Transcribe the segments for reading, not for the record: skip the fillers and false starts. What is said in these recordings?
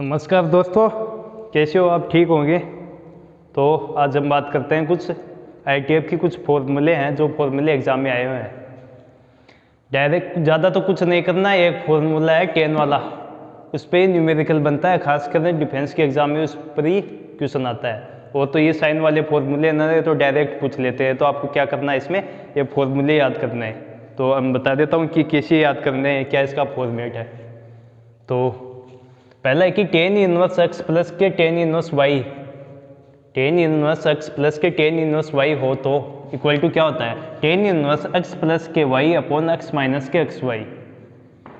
नमस्कार दोस्तों, कैसे हो आप? ठीक होंगे। तो आज हम बात करते हैं कुछ आईटीएफ की कुछ फॉर्मूले हैं जो फॉर्मूले एग्जाम में आए हुए हैं। डायरेक्ट ज़्यादा तो कुछ नहीं करना है, एक फॉर्मूला है 10 वाला, उस पर ही न्यूमेरिकल बनता है, खासकर डिफेंस के एग्जाम में उस पर ही क्वेश्चन आता है। वो तो ये साइन वाले फॉर्मूले ना तो डायरेक्ट पूछ लेते हैं, तो आपको क्या करना है इसमें, ये फॉर्मूले याद करने हैं। तो हम बता देता हूँ कि कैसे याद करने हैं, क्या इसका फॉर्मेट है। तो पहला है कि टेन इनवर्स एक्स प्लस के tan inverse y, tan inverse x plus के टेन इनवर्स वाई हो तो इक्वल टू क्या होता है, टेन इनवर्स एक्स प्लस के वाई अपॉन एक्स माइनस के एक्स वाई।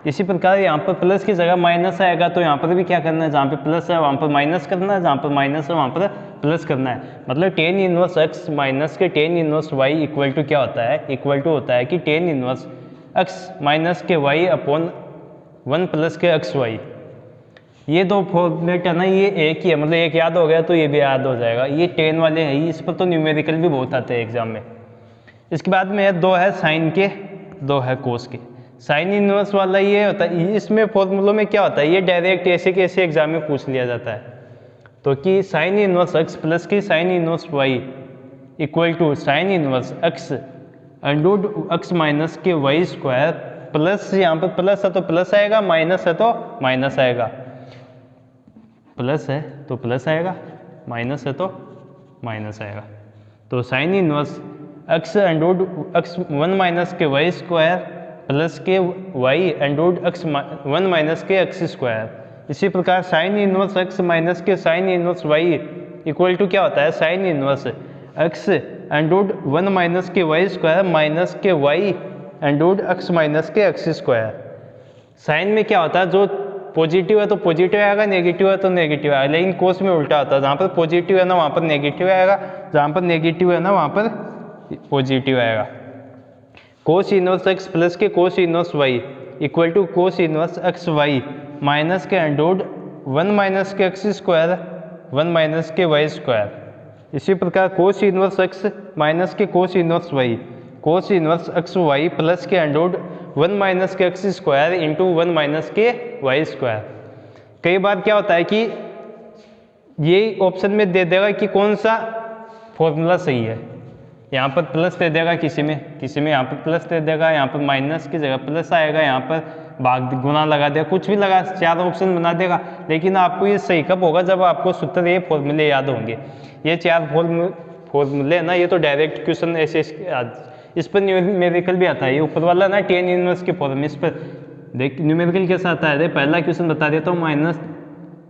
इसी प्रकार यहाँ पर प्लस की जगह माइनस आएगा, तो यहाँ पर भी क्या करना है, जहाँ पे प्लस है वहाँ पर माइनस करना है, जहाँ पर माइनस है वहाँ पर प्लस करना है। मतलब टेन इनवर्स एक्स माइनस के tan inverse Y equal to क्या होता है, इक्वल टू होता है कि टेन इनवर्स एक्स माइनस के वाई अपॉन 1 प्लस के एक्स वाई। ये दो फॉर्मेट है ना, ये एक ही है, मतलब एक याद हो गया तो ये भी याद हो जाएगा। ये 10 वाले हैं, इस पर तो न्यूमेरिकल भी बहुत आते हैं एग्जाम में। इसके बाद में दो है साइन के, दो है कोस के। साइन इनवर्स वाला ये होता है, इसमें फॉर्मूलों में क्या होता है, ये डायरेक्ट ऐसे के ऐसे एग्जाम में पूछ लिया जाता है। तो कि साइन इनवर्स एक्स प्लस की sine inverse Y equal to sine inverse x under x minus के वाई स्क्वायर प्लस, यहाँ पर प्लस है तो प्लस आएगा, माइनस है तो माइनस आएगा, प्लस है तो प्लस आएगा, माइनस है तो माइनस आएगा। तो sine inverse X under X 1 minus के वाई स्क्वायर प्लस के वाई एंडोड एक्स 1 माइनस के एक्स स्क्वायर। इसी प्रकार साइन इनवर्स एक्स माइनस के sine inverse Y equal to क्या होता है, sine inverse X under 1 minus के वाई स्क्वायर माइनस के वाई एंडोड एक्स माइनस के एक्स स्क्वायर। साइन में क्या होता है, जो पॉजिटिव है तो पॉजिटिव आएगा, नेगेटिव है तो नेगेटिव आएगा, लेकिन कोस में उल्टा होता है, जहाँ पर पॉजिटिव है ना वहाँ पर नेगेटिव आएगा, जहाँ पर नेगेटिव है ना वहाँ पर पॉजिटिव आएगा। कोस इनवर्स एक्स प्लस के cos inverse Y equal to cos inverse x y minus के एंडोड 1 माइनस के एक्स स्क्वायर 1 माइनस के वाई स्क्वायर। इसी प्रकार कोस इनवर्स एक्स माइनस के cos inverse y, cos inverse x y plus के under 1 minus के x square into 1 minus के Y square. कई बार क्या होता है कि ये ऑप्शन में दे देगा कि कौन सा फॉर्मूला सही है, यहाँ पर प्लस दे देगा, किसी में यहाँ पर प्लस दे देगा, यहाँ पर माइनस की जगह प्लस आएगा, यहाँ पर भाग गुना लगा देगा, कुछ भी लगा, 4 ऑप्शन बना देगा। लेकिन आपको ये सही कब होगा, जब आपको सूत्र ये फॉर्मूले याद होंगे। ये 4 फॉर्मूले है ना, ये तो डायरेक्ट क्वेश्चन ऐसे इस पर न्यूमेरिकल भी आता है। ये ऊपर वाला ना 10 इनवर्स के फॉर्म, इस पर देख न्यूमेरिकल कैसा आता है। पहला क्वेश्चन बता देता हूँ, माइनस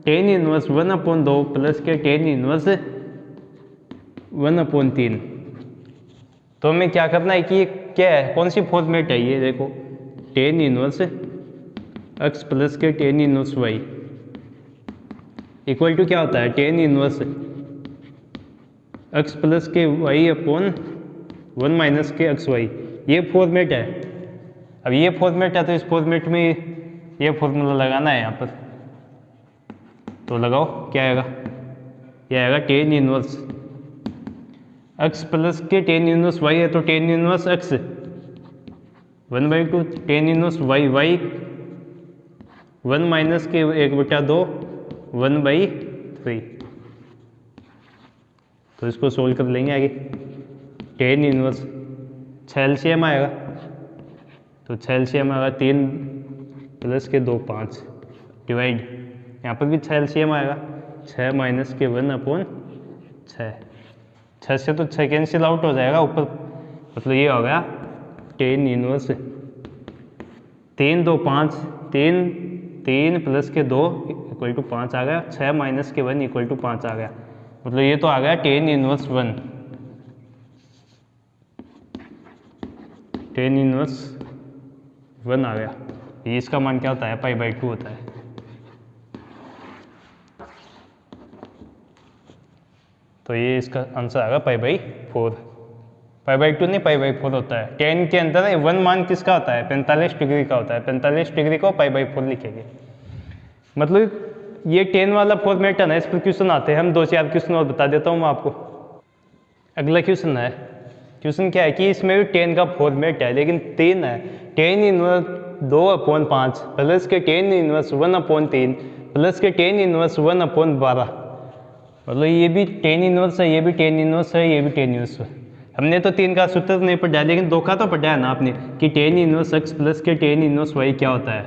10 इनवर्स 1/2 प्लस के 10 इनवर्स 1/3। तो हमें क्या करना है कि ये क्या है, कौन सी फॉर्मेट है, ये देखो 10 इनवर्स एक्स प्लस के 10 इनवर्स वाई इक्वल टू क्या होता है, 10 इनवर्स एक्स प्लस के वाई अपॉन 1 माइनस के एक्स वाई। ये फॉर्मेट है। अब ये फॉर्मेट है तो इस फॉर्मेट में ये फॉर्मूला लगाना है यहाँ पर, तो लगाओ, क्या आएगा, ये आएगा 10 इनवर्स एक्स प्लस के 10 इनवर्स वाई है, तो 10 inverse x 1/2 10 inverse y, y 1 minus के 1/2 1/3। तो इसको सोल्व कर लेंगे आगे। 10 इनवर्स 6 एलसीएम आएगा, तो 6 एलसीएम आएगा, 3 प्लस के 2 5 डिवाइड, यहाँ पर भी 6 एलसीएम आएगा, 6 माइनस के 1/6, 6 से तो 6 कैंसिल आउट हो जाएगा ऊपर, मतलब ये हो गया 10 इनवर्स 3 2 5 3 प्लस के 2 इक्वल टू 5 आ गया, 6 माइनस के 1 इक्वल टू 5 आ गया, मतलब ये तो आ गया 10 इनवर्स 1, 10 इनवर्स 1 आ गया। ये इसका मान क्या होता है, π/2 होता है। तो ये इसका आंसर आएगा π/4, π/2 नहीं π/4 होता है। 10 के अंदर 1 मान किसका होता है, 45 डिग्री का होता है, 45 डिग्री को π/4 लिखेंगे। मतलब ये 10 वाला फॉर्मेट है ना, इस पर क्वेश्चन आते हैं। हम 2-4 क्वेश्चन और बता देता हूँ मैं आपको। अगला क्वेश्चन है, क्वेश्चन क्या है कि इसमें भी 10 का फॉर्मेट है, लेकिन 3 है। 10 इनवर्स 2/5 प्लस के 10 इनवर्स 1/3 प्लस के टेन इनवर्स 1/12, मतलब ये भी टेन इनवर्स है, ये भी टेन इनवर्स है, ये भी टेन इनवर्स है। हमने तो 3 का सूत्र नहीं पढ़ा, लेकिन 2 का तो पढ़ा है ना आपने कि टेन इनवर्स x प्लस के टेन इनवर्स y क्या होता है।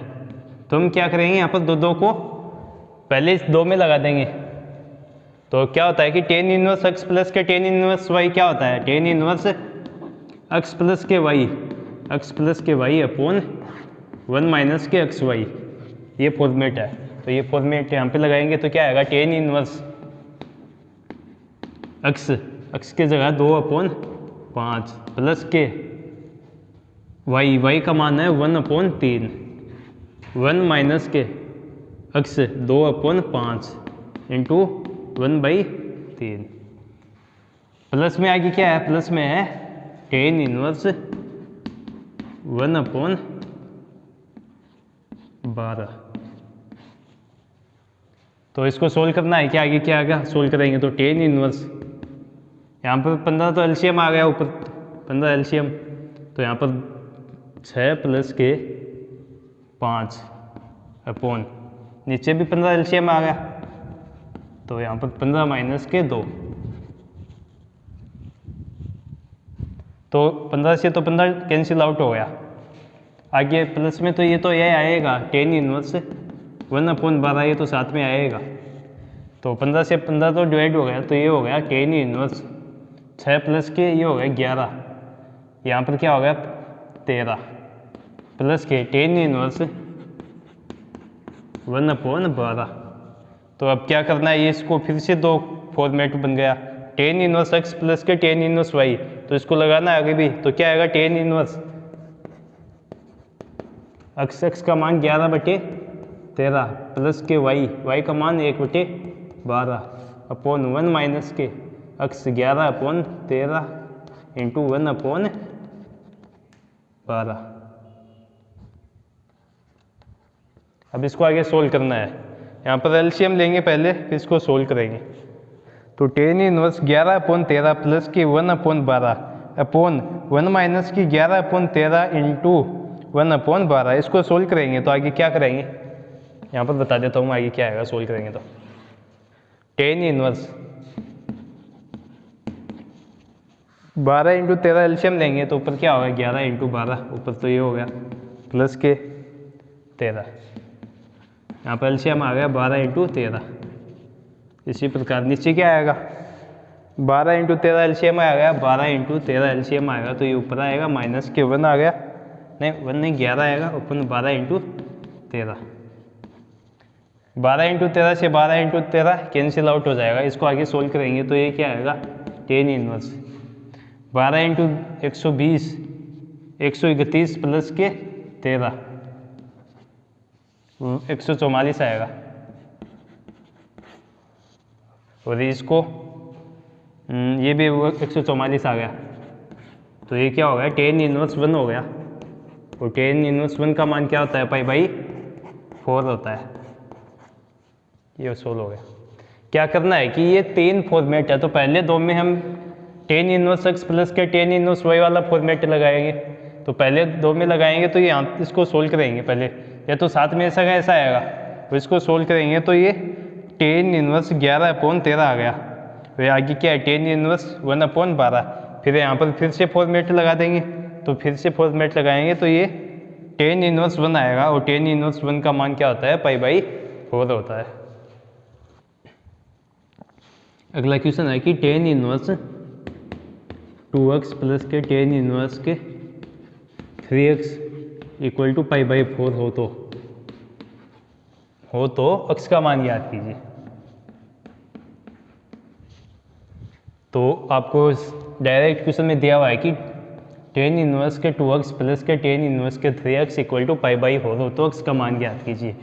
तो हम क्या करेंगे, यहाँ पर दो को पहले इस 2 में लगा देंगे। तो क्या होता है कि टेन इनवर्स x प्लस के टेन इनवर्स y क्या होता है, टेन इनवर्स x प्लस के y अपॉन 1 माइनस के एक्स वाई, ये फॉर्मेट है। तो ये फॉर्मेट यहाँ पे लगाएंगे तो क्या आएगा, टेन इनवर्स x की जगह 2/5 प्लस के y का मान है 1/3, 1 माइनस के x 2/5 इंटू 1/3। प्लस में आगे क्या है, प्लस में है टेन इनवर्स 1/12। तो इसको सोल्व करना है, क्या आगे क्या आएगा, सोल्व करेंगे तो टेन इनवर्स, यहाँ पर 15 तो एलसीएम आ गया, ऊपर 15 एलसीएम, तो यहाँ पर 6 प्लस के 5 अपॉन नीचे भी 15 एलसीएम आ गया, तो यहाँ पर 15 माइनस के 2, तो 15 से तो 15 कैंसिल आउट हो गया। आगे प्लस में तो ये आएगा टेन इनवर्स 1/12, ये तो साथ में आएगा। तो 15 से 15 तो डिवाइड हो गया, तो ये हो गया टेन इनवर्स 6 प्लस के ये हो गया 11, यहाँ पर क्या हो गया 13 प्लस के टेन इनवर्स 1/12। तो अब क्या करना है, ये इसको फिर से 2 फॉर्मेट बन गया, टेन इनवर्स x प्लस के टेन इनवर्स y, तो इसको लगाना है आगे भी। तो क्या आएगा, टेन इनवर्स x का मान 11/13 प्लस के y का मान 1/12 अपॉन 1 माइनस के x 11/13 इंटू 1/12। अब इसको आगे सोल्व करना है, यहाँ पर एलसीएम लेंगे पहले, फिर इसको सोल्व करेंगे। तो टेन इनवर्स 11/13 प्लस की 1/12 अपॉन 1 माइनस की 11/13 इंटू 1/12, इसको सोल्व करेंगे तो आगे क्या करेंगे, यहाँ पर बता देता हूँ आगे क्या आएगा सोल्व करेंगे। तो टेन इनवर्स 12 इंटू 13 एलसीएम लेंगे तो ऊपर क्या होगा 11 इंटू 12, ऊपर तो ये हो गया प्लस के 13, यहाँ पर एलसीएम आ गया 12 इंटू 13। इसी प्रकार नीचे क्या आएगा, 12 इंटू 13 एलसीएम आ गया, 12 इंटू 13 एलसीएम आएगा, तो ये ऊपर आएगा माइनस के 1 आ गया, नहीं 1 नहीं 11 आएगा, अपन 12 इंटू 13, 12 इंटू 13 से 12 इंटू 13 कैंसिल आउट हो जाएगा। इसको आगे सोल्व करेंगे तो ये क्या आएगा, टेन इनवर्स 12 इंटू 120 131 प्लस के 13 144 आएगा, और इसको ये भी 144 आ गया, तो ये क्या हो गया, टेन इनवर्स 1 हो गया। और टेन इनवर्स 1 का मान क्या होता है, π/4 होता है। ये सोल्व हो गया। क्या करना है कि ये 3 फॉर्मेट है, तो पहले 2 में हम टेन इनवर्स x प्लस के टेन इनवर्स y वाला फॉर्मेट लगाएंगे। तो पहले 2 में लगाएंगे तो ये इसको सोल्व करेंगे पहले, या तो साथ में ऐसा का ऐसा आएगा, तो इसको सोल्व करेंगे तो ये टेन इनवर्स 11/13 आ गया। तो आगे क्या है, टेन इनवर्स 1/12, फिर यहाँ पर फिर से फॉर्मेट लगा देंगे, तो फिर से फॉर्मेट लगाएंगे तो ये टेन इनवर्स 1 आएगा, और टेन इनवर्स 1 का मान क्या होता है, π/4 होता है। अगला क्वेश्चन है कि टेन इनवर्स 2x प्लस के टेन इनवर्स के 3x इक्वल टू π/4 हो तो x का मान याद कीजिए। तो आपको डायरेक्ट क्वेश्चन में दिया हुआ है कि टेन इनवर्स के 2x प्लस के टेन इनवर्स के 3x इक्वल टू π/4 हो तो x का मान ज्ञात कीजिए।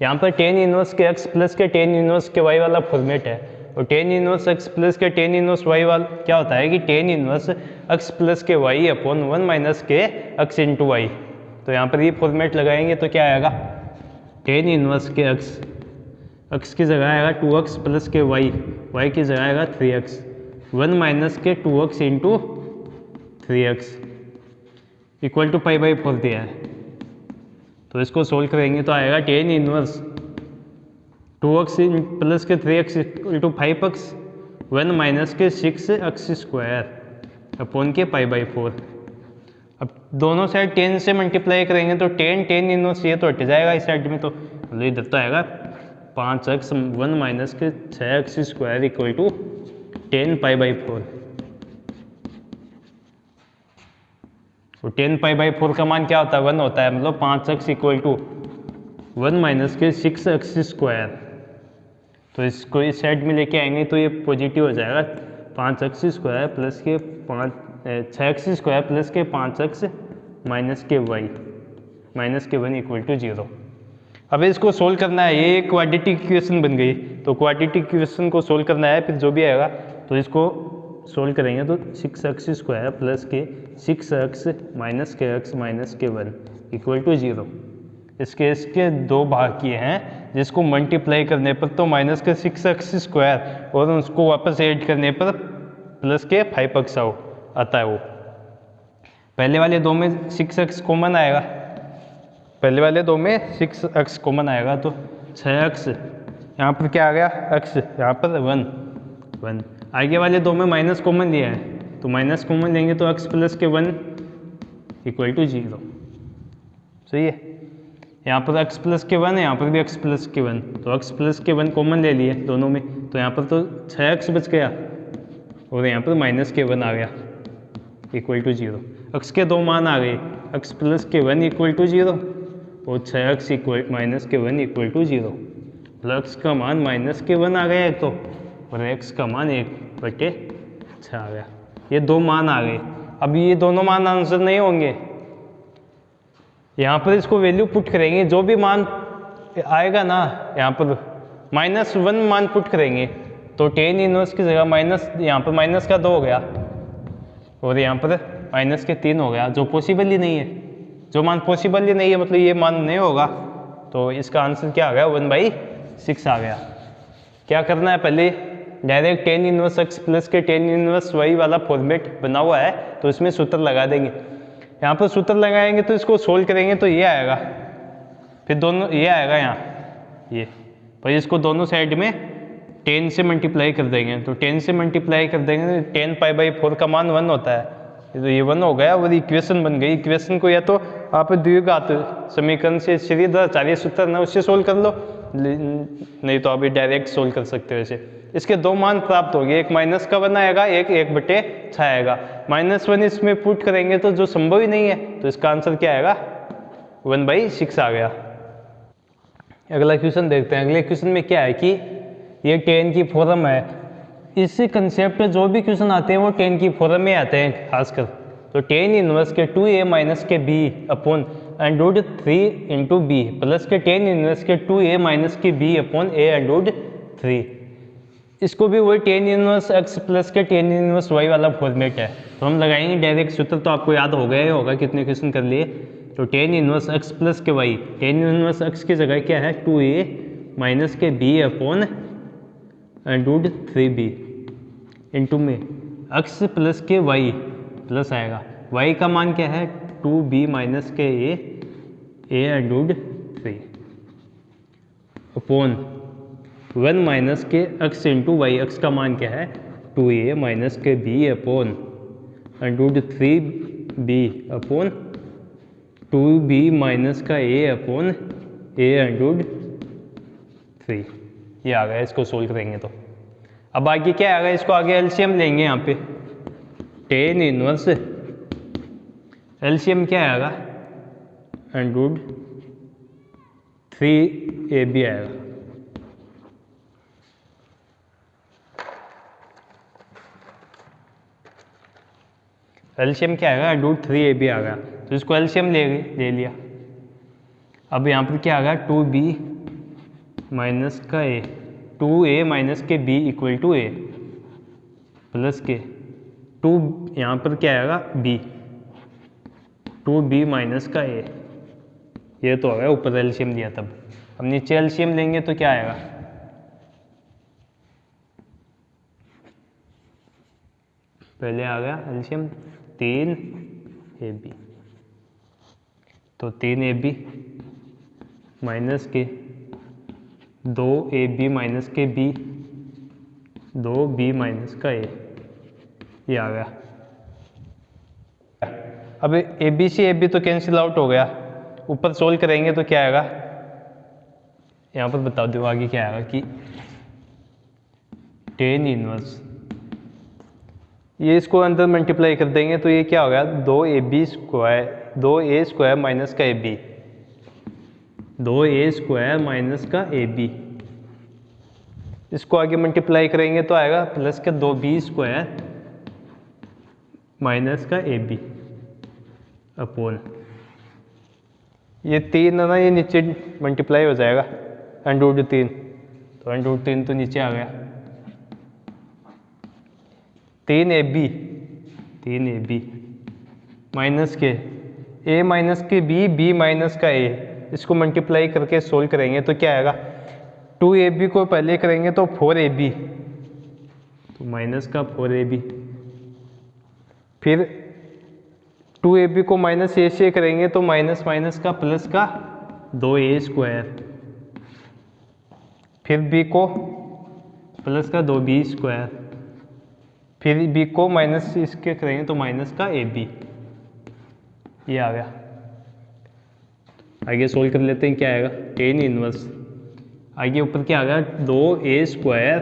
यहाँ पर टेन इनवर्स के x प्लस के टेन इनवर्स के y वाला फॉर्मेट है, और टेन इनवर्स x प्लस के टेन इनवर्स y वाला क्या होता है कि टेन इनवर्स x प्लस के y अपॉन 1 माइनस के x इंटू वाई। तो यहाँ पर ये फॉर्मेट लगाएंगे तो क्या आएगा, टेन इनवर्स के x की जगह आएगा 2x प्लस के y की जगह आएगा 3x, 1 माइनस के 2x into 3x equal to π/4 दिया है। तो इसको सोल्व करेंगे तो आएगा टेन इनवर्स 2x प्लस के 3x equal to 5x, 1 minus के 6x स्क्वायर अपॉन के π/4। अब दोनों साइड 10 से मल्टीप्लाई करेंगे तो 10 इनवर्स ये तो हट जाएगा इस साइड में, तो मतलब इधर तो आएगा 5x 1 माइनस के 6x स्क्वायर इक्वल टू 10 π/4। तो 10 π/4 का मान क्या होता है? 1 होता है, मतलब 5x इक्वल टू 1 माइनस के 6x स्क्वायर। तो इसको इस साइड में लेके आएंगे तो ये पॉजिटिव हो जाएगा, 5x स्क्वायर प्लस के 6x स्क्वायर प्लस के 5x माइनस के y 1 इक्वल टू 0। अब इसको सोल्व करना है, ये एक क्वाड्रेटिक इक्वेशन बन गई, तो क्वाड्रेटिक इक्वेशन को सोल्व करना है, फिर जो भी आएगा तो इसको सोल्व करेंगे तो 6x स्क्वायर प्लस के 6x माइनस के x माइनस के 1 इक्वल टू 0। इसके दो भाग किए हैं, जिसको मल्टीप्लाई करने पर तो माइनस के 6x स्क्वायर और उसको वापस ऐड करने पर प्लस के 5x आता है। वो पहले वाले दो में 6x कॉमन आएगा, पहले वाले दो में 6x कॉमन आएगा तो 6x, यहाँ पर क्या आ गया x, यहाँ पर 1। आगे वाले दो में माइनस कॉमन लिया है, तो माइनस कॉमन लेंगे तो x प्लस के 1 इक्वल टू 0। सही है, यहाँ पर x प्लस के 1 है, यहाँ पर भी x प्लस के 1, तो x प्लस के 1 कॉमन ले लिए दोनों में, तो यहाँ पर तो 6x बच गया और यहाँ पर माइनस के 1 आ गया इक्वल टू 0। x के दो मान आ गए, x प्लस के 1 इक्वल टू 0 और 6x इक्वल माइनस के 1 इक्वल टू 0। x का मान माइनस के 1 आ गया एक तो, और x का मान 1/6 आ गया। ये दो मान आ गए। अब ये दोनों मान आंसर नहीं होंगे, यहाँ पर इसको वैल्यू पुट करेंगे, जो भी मान आएगा ना यहाँ पर -1 मान पुट करेंगे तो 10 इनवर्स की जगह माइनस, यहाँ पर माइनस का 2 हो गया और यहाँ पर माइनस के 3 हो गया, जो पॉसिबल ही नहीं है। जो मान पॉसिबल ही नहीं है मतलब ये मान नहीं होगा, तो इसका आंसर क्या आ गया 1/6 आ गया। क्या करना है, पहले डायरेक्ट 10 इनवर्स x प्लस के 10 इनवर्स y वाला फॉर्मेट बना हुआ है, तो इसमें सूत्र लगा देंगे। यहाँ पर सूत्र लगाएंगे तो इसको सोल्व करेंगे तो ये आएगा, फिर दोनों ये आएगा यहाँ ये, पर इसको दोनों साइड में 10 से मल्टीप्लाई कर देंगे, तो 10 से मल्टीप्लाई कर देंगे तो 10 π/4 का मान 1 होता है, तो ये 1 हो गया और इक्वेशन बन गई। इक्वेशन को या तो आप द्विघात समीकरण से सीधे सूत्र ना उससे सोल्व कर लो, नहीं तो आप डायरेक्ट सोल्व कर सकते हो ऐसे। इसके दो मान प्राप्त हो गए, एक माइनस का 1 आएगा, एक 1/6 आएगा। -1 इसमें पुट करेंगे तो जो संभव ही नहीं है, तो इसका आंसर क्या आएगा 1/6 आ गया। अगला क्वेश्चन देखते हैं। अगले क्वेश्चन में क्या है कि ये 10 की फॉर्म है। इस कंसेप्ट में जो भी क्वेश्चन आते हैं वो 10 की फॉर्म में आते हैं खासकर, तो 10 इनवर्स के 2a माइनस के b upon under 3 into b plus के 10 इनवर्स के 2a माइनस के b अपॉन a अंडर 3। इसको भी वही 10 इनवर्स x प्लस के 10 इनवर्स y वाला फॉर्मेट है, तो हम लगाएंगे डायरेक्ट सूत्र, तो आपको याद हो गया ही होगा कितने क्वेश्चन कर लिए। तो 10 इनवर्स x प्लस के y, 10 इनवर्स x की जगह क्या है 2a माइनस के b upon under 3b into में x प्लस के y प्लस आएगा, y का मान क्या है 2b माइनस के a अंडर 3 अपॉन 1 माइनस के x इंटू वाई, x का मान क्या है 2a माइनस के b upon under 3b upon 2b minus का a अपॉन a अंडर 3। ये आ गया, इसको सोल्व करेंगे तो अब आगे क्या आएगा, इसको आगे एलसीएम लेंगे। यहाँ पे 10 इनवर्स एलसीएम क्या आएगा अंडर 3ab आएगा। एलसीएम क्या आएगा अंडर 3ab आ गया, तो इसको एलसीएम ले लिया। अब यहाँ पर क्या आ गया 2b माइनस का a, 2a माइनस के b equal to a plus के 2 यहाँ पर क्या आएगा b, 2b माइनस का a, ये तो आ गया ऊपर एलसीएम दिया तब। अब नीचे एलसीएम लेंगे तो क्या आएगा पहले आ गया एलसीएम 3ab, तो 3ab माइनस के 2ab माइनस के b, 2b माइनस का a, ये आ गया। अब a b c a b तो कैंसिल आउट हो गया, ऊपर सोल्व करेंगे तो क्या आएगा, यहाँ पर बता दो आगे क्या आएगा कि टेन इनवर्स, ये इसको अंदर मल्टीप्लाई कर देंगे तो ये क्या हो गया, 2a² माइनस का ab, 2a² माइनस का ab, इसको आगे मल्टीप्लाई करेंगे तो आएगा प्लस का 2b² माइनस का ab अपॉन, ये 3 है ना, ये नीचे मल्टीप्लाई हो जाएगा √3, तो √3 तो नीचे आ गया, 3ab माइनस के a माइनस के b माइनस का a, इसको मल्टीप्लाई करके सोल्व करेंगे तो क्या आएगा, 2ab को पहले करेंगे तो 4ab, तो माइनस का 4ab, फिर 2ab को माइनस a से करेंगे तो माइनस माइनस का प्लस का 2a², फिर b को प्लस का 2b², फिर b को माइनस इसके करेंगे तो माइनस का ab, ये आ गया। आगे सोल्व कर लेते हैं, क्या आएगा, टेन इनवर्स, आगे ऊपर क्या आ गया, 2a²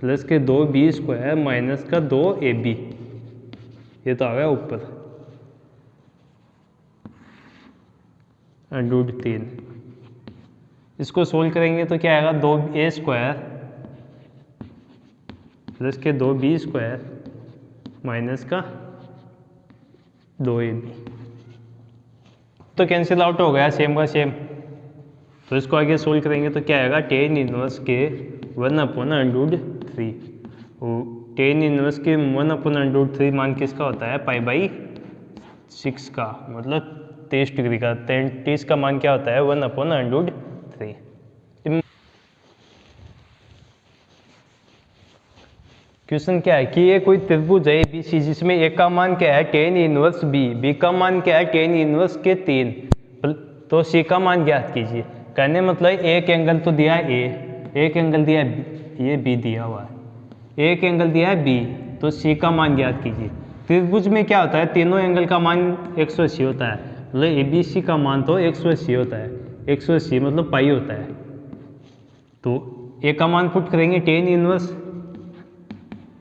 प्लस के 2b² माइनस का 2ab, ये तो आ गया ऊपर √3, इसको सोल्व करेंगे तो क्या आएगा, 2a² प्लस के 2b² माइनस का 2ab, तो कैंसिल आउट हो गया सेम का सेम, तो इसको आगे सोल्व करेंगे तो क्या आएगा, टेन इनवर्स के 1/√3, टेन इनवर्स के 1/√3 मान किसका होता है, π/6 का, मतलब 23 डिग्री का, 33 का मान क्या होता है, 1/√3। क्वेश्चन क्या है कि ये कोई त्रिभुज है ABC जिसमें ए का मान क्या है, टेन इनवर्स b का मान क्या है, टेन इनवर्स के 3, तो c का मान ज्ञात कीजिए। कहने मतलब एक एंगल तो दिया है a, एक एंगल दिया है b, ये b दिया हुआ है, एक एंगल दिया है b, तो c का मान ज्ञात कीजिए। त्रिभुज में क्या होता है, तीनों एंगल का मान 180 होता है, मतलब ABC का मान तो 180 होता है, 180 मतलब पाई होता है, तो a का मान पुट करेंगे टेन इनवर्स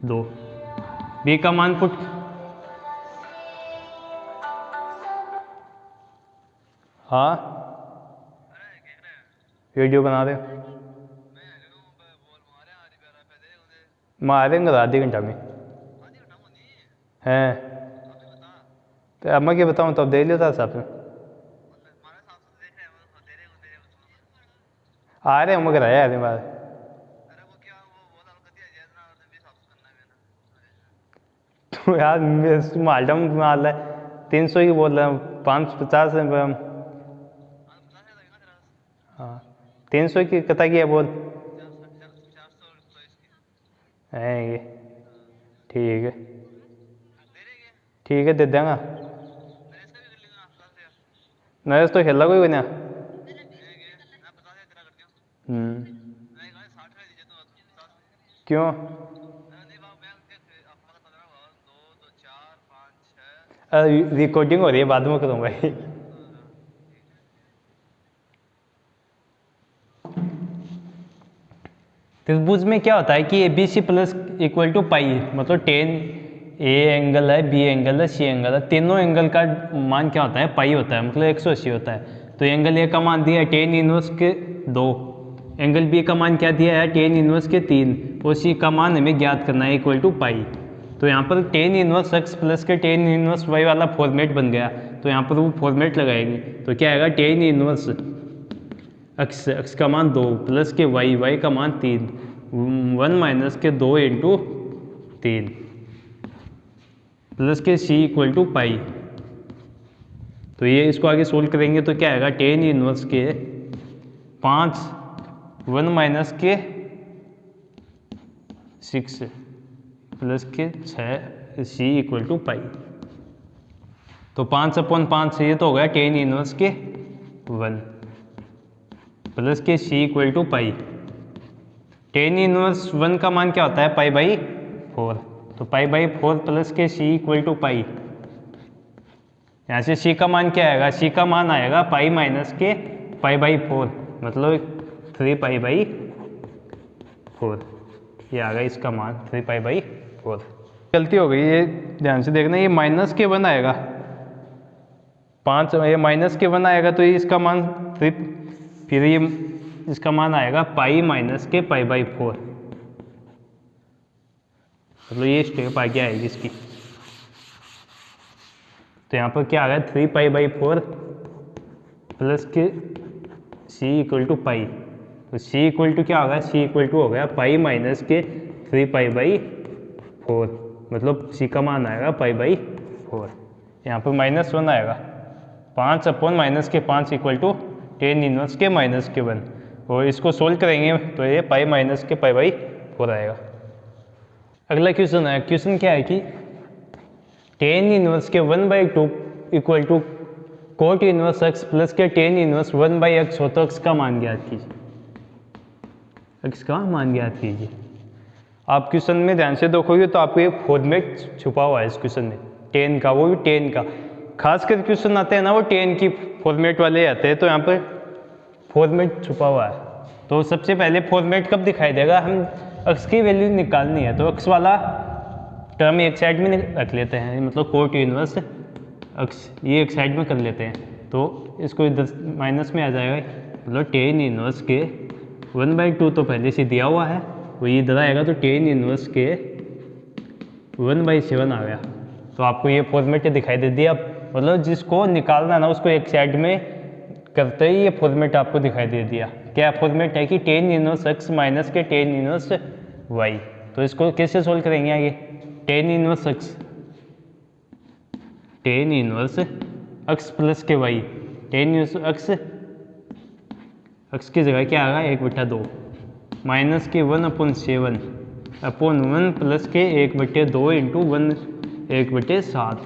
2, b का मान पुट, हाँ वीडियो बना रहे मारेंगे आधे घंटा में हैं, तो अब मैं क्या बताऊँ, तो अब दे लेता साहब से आ रहे हैं, मगर आया है बार, तो यार मालडम माल है 300 की बोल रहा हूँ, 550 है, हाँ 300 की कता की है बोल, है ये ठीक है, ठीक है दे देंगा, नरेश तो खेला कोई ना, क्यों, रिकॉर्डिंग हो रही है, बाद में करूँगा। त्रिभुज में क्या होता है कि ABC प्लस इक्वल टू पाई, मतलब टेन ए एंगल है, बी एंगल है, सी एंगल है, तीनों एंगल का मान क्या होता है, पाई होता है, मतलब 180 होता है। तो एंगल ए का मान दिया है टेन इनवर्स के 2, एंगल बी का मान क्या दिया है, टेन इनवर्स के 3, और सी का मान हमें ज्ञात करना है इक्वल टू पाई। तो यहाँ पर टेन इनवर्स x प्लस के टेन इनवर्स y वाला फॉर्मेट बन गया, तो यहाँ पर वो फॉर्मेट लगाएंगे तो क्या आएगा, टेन इनवर्स x का मान 2 प्लस के y का मान 3, 1 माइनस के 2 इंटू 3 प्लस के c इक्वल टू पाई। तो ये इसको आगे सोल्व करेंगे तो क्या आएगा, टेन इनवर्स के 5 1 माइनस के 6 प्लस के 6 c इक्वल टू पाई। तो 5/5 से ये तो हो गया टेन इनवर्स के 1, प्लस के C equal to pi. Tan inverse 1 का मान क्या होता है? Pi by 4। तो पाई बाई 4 प्लस के सी इक्वल टू पाई। यहाँ से सी का मान क्या आएगा? सी का मान आएगा पाई माइनस के पाई बाई 4, मतलब 3 पाई बाई 4। ये आ गया इसका मान 3 पाई बाई 4। गलती हो गई, ये ध्यान से देखना, ये माइनस के 1 आएगा 5, ये माइनस के 1 आएगा तो ये इसका मान 3, फिर ये इसका मान आएगा पाई माइनस के पाई बाई 4, मतलब ये स्टेप आगे आएगी इसकी। तो यहाँ पर क्या आ गया? 3 पाई बाई 4 प्लस के सी इक्वल टू पाई। तो सी इक्वल टू क्या होगा? सी इक्वल टू हो गया पाई माइनस के 3 पाई बाई 4, मतलब सी का मान आएगा पाई बाई 4। यहाँ पर -1 आएगा, 5 अपॉन माइनस के 5 इक्वल टू टेन इनवर्स के माइनस के 1, और इसको सोल्व करेंगे तो ये पाई माइनस के पाई बाई 4 आएगा। अगला क्वेश्चन है, क्वेश्चन क्या है कि टेन इनवर्स के 1/2 equal to cot inverse x plus के टेन इनवर्स 1/x हो तो एक्स का मान ज्ञात कीजिए। एक्स का मान ज्ञात कीजिए। आप क्वेश्चन में ध्यान से देखोगे तो आपको एक फॉर्मेट छुपा हुआ है इस क्वेश्चन में, टेन का, वो भी टेन का। खासकर क्वेश्चन आते हैं ना वो टेन की फॉर्मेट वाले आते हैं, तो यहाँ पर फॉर्मेट छुपा हुआ है। तो सबसे पहले फॉर्मेट कब दिखाई देगा? हम एक्स की वैल्यू निकालनी है तो एक्स वाला टर्म एक साइड में रख लेते हैं, मतलब कोट इनवर्स एक्स ये एक साइड में कर लेते हैं, तो इसको इधर माइनस में आ जाएगा, मतलब टेन इनवर्स के 1/2 तो पहले से दिया हुआ है, वो इधर आएगा तो टेन इनवर्स के 1/7 आ गया। तो आपको ये फॉर्मेट दिखाई दे दिया, मतलब जिसको निकालना ना उसको एक साइड में करते ही ये फॉर्मेट आपको दिखाई दे दिया। क्या फॉर्मेट है कि टेन इनवर्स एक्स माइनस के टेन इनवर्स वाई। तो इसको कैसे सोल्व करेंगे आगे? Tan inverse X, tan inverse x plus के Y, tan inverse X, X की जगह क्या आएगा? 1/2 माइनस के 1/7 अपॉन 1 प्लस के 1/2 इंटू 1 1/7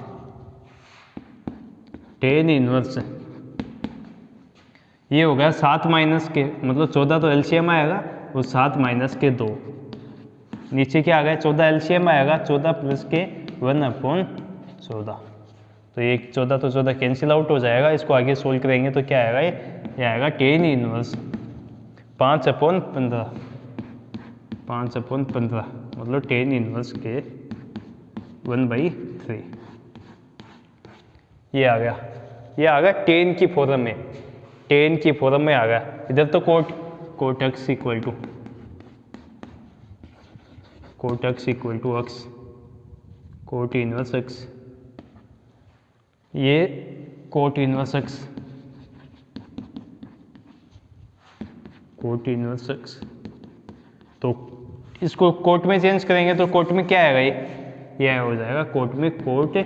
टेन इनवर्स, ये हो गया 7 माइनस के, मतलब 14 तो एलसीएम आएगा, वो 7 माइनस के 2, नीचे क्या आ गया? 14 एलसीएम आएगा, 14 प्लस के 1/14। तो ये 14 तो 14 कैंसिल आउट हो जाएगा, इसको आगे सोल्व करेंगे तो क्या आएगा? ये आएगा टेन इनवर्स 5/15, 5/15 मतलब टेन इनवर्स के 1/3। ये आ गया, ये आ गया टेन की फॉर्म में, टेन की फॉर्म में आ गया। इधर तो cot X equal to X, cot inverse X, ये cot inverse X, cot inverse x. तो इसको कोट में चेंज करेंगे तो कोट में क्या आएगा? ये हो जाएगा कोट में cot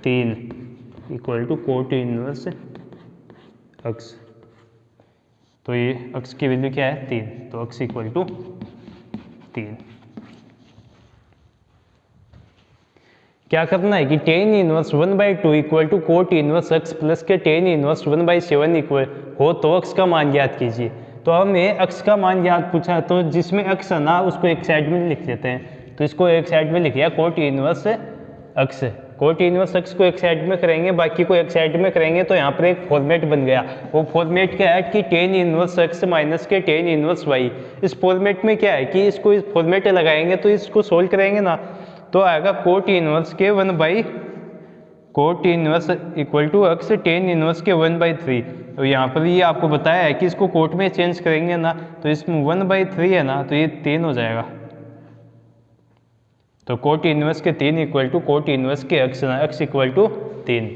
3 equal to cot inverse x. तो ये एक्स की वैल्यू क्या है? 3, तो एक्स इक्वल टू 3। क्या करना है कि tan inverse 1/2 equal to cot inverse x plus के टेन इनवर्स 1/7 इक्वल हो तो एक्स का मान ज्ञात कीजिए। तो हमें एक्स का मान ज्ञात पूछा, तो जिसमें एक्स है ना उसको एक साइड में लिख लेते हैं, तो इसको एक साइड में लिख लिया coat inverse X. Cot inverse x को एक साइड में करेंगे, बाकी को एक साइड में करेंगे, तो यहाँ पर एक फॉर्मेट बन गया। वो फॉर्मेट क्या है कि टेन इनवर्स एक्स माइनस के टेन इनवर्स वाई। इस फॉर्मेट में क्या है कि इसको इस फॉर्मेट लगाएंगे तो इसको सोल्व करेंगे ना तो आएगा कोट इनवर्स के 1 cot inverse equal to x tan inverse के 1/3। तो यहाँ पर ये आपको बताया है कि इसको कोट में चेंज करेंगे ना तो इसमें 1/3 है ना, तो ये 3 हो जाएगा। तो कोट इनवर्स के 3 इक्वल टू कोट इनवर्स के एक्स इक्वल टू 3।